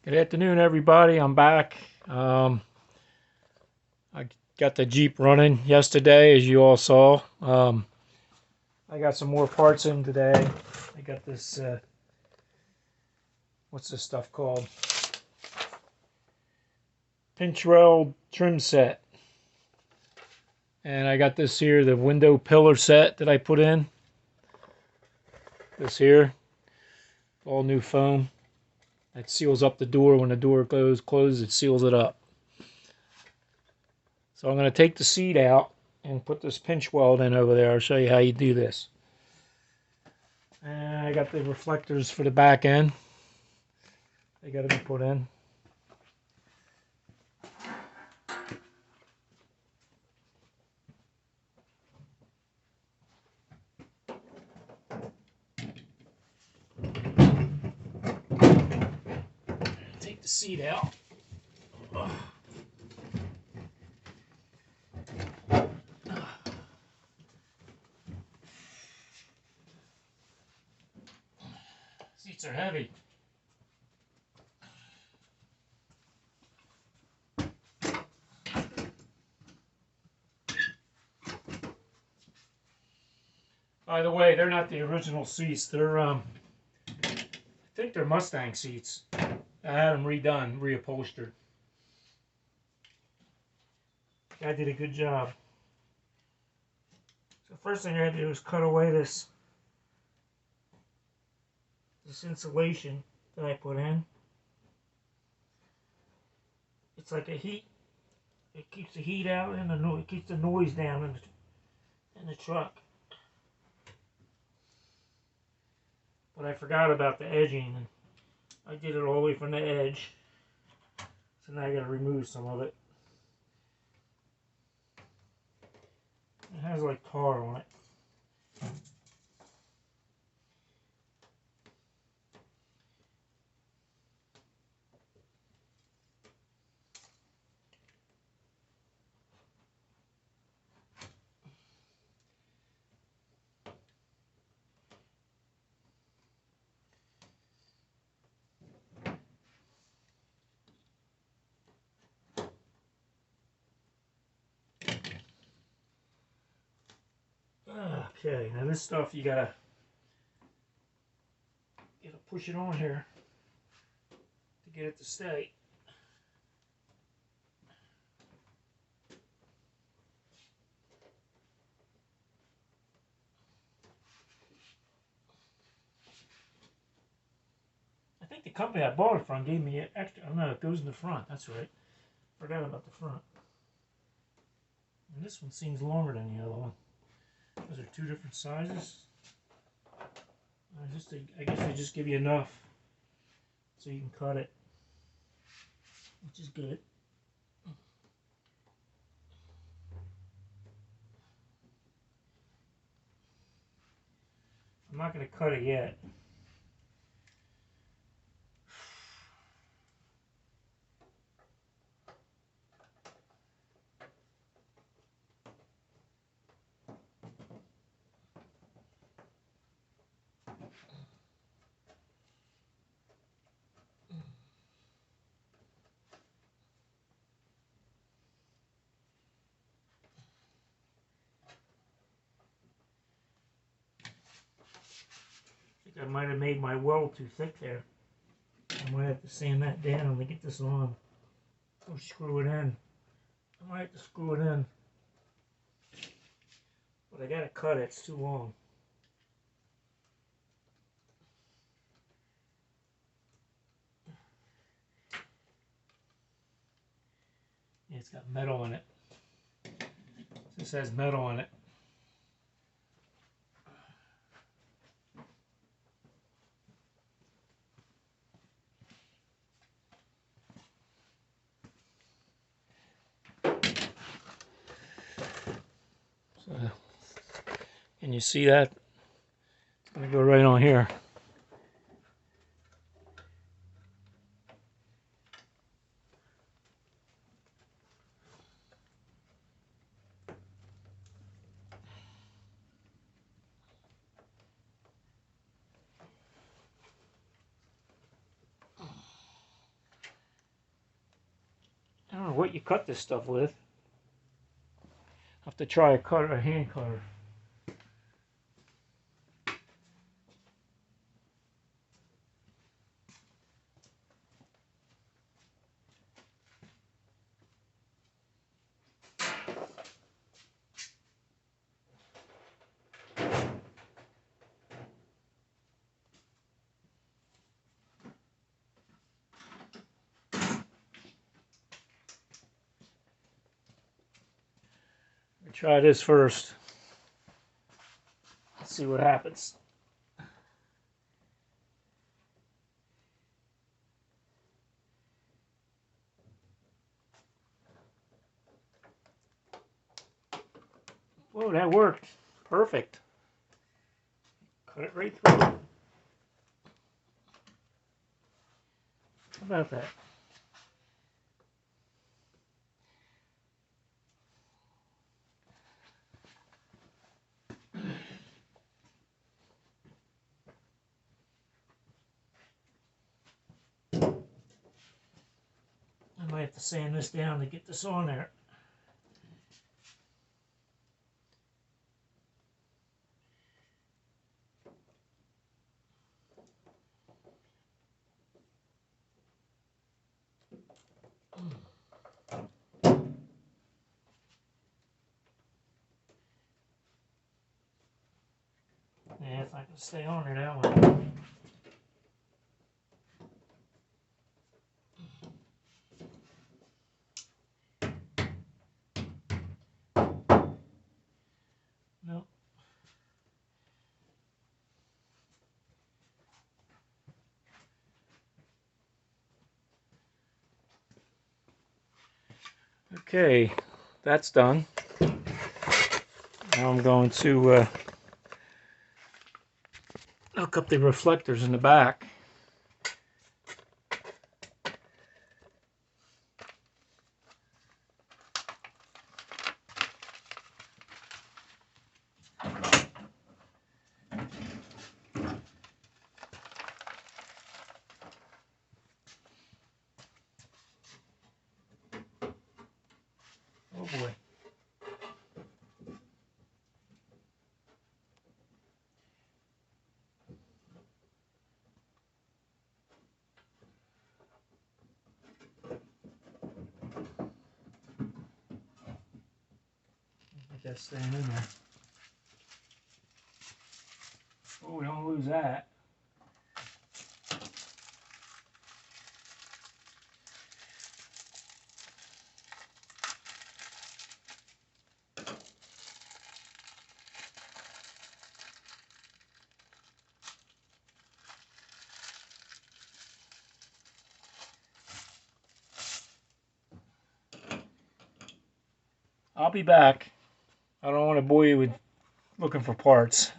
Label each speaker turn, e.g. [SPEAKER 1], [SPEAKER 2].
[SPEAKER 1] Good afternoon, everybody. I'm back. I got the Jeep running yesterday, as you all saw. I got some more parts in today. I got this, what's this stuff called? Pinch weld trim set. And I got this here, the window pillar set that I put in. This here, all new foam. That seals up the door. When the door goes closed, it seals it up. So I'm going to take the seat out and put this pinch weld in over there. I'll show you how you do this. And I got the reflectors for the back end. They got to be put in. Take the seat out. Seats are heavy. By the way, they're not the original seats. They're I think they're Mustang seats. I had them redone, reupholstered. Guy did a good job. So first thing I had to do is cut away this insulation that I put in. It's like a heat. It keeps the heat out and it keeps the noise down in the truck. But I forgot about the edging, and I did it all the way from the edge. So now I got to remove some of it. It has like tar on it. Okay, now this stuff you gotta push it on here to get it to stay. I think the company I bought it from gave me an extra. Oh no, it goes in the front. That's right. Forgot about the front. And this one seems longer than the other one. Those are two different sizes. I guess they just give you enough so you can cut it, which is good. I'm not going to cut it yet. I think I might have made my weld too thick there. I might have to sand that down to get this on, or screw it in. I might have to screw it in, but I gotta cut it. It's too long. Yeah, it's got metal in it. This has metal in it. So, can you see that? It's going to go right on here. what you cut this stuff with. Have to try a hand cutter. Try this first. Let's see what happens. Whoa, that worked. Perfect. Cut it right through. How about that? I might have to sand this down to get this on there. Yeah, if I can stay on there that way. No. Okay, that's done. Now I'm going to hook up the reflectors in the back. Oh boy. Get that staying in there. Oh, don't lose that. I'll be back. I don't want to bore you with looking for parts.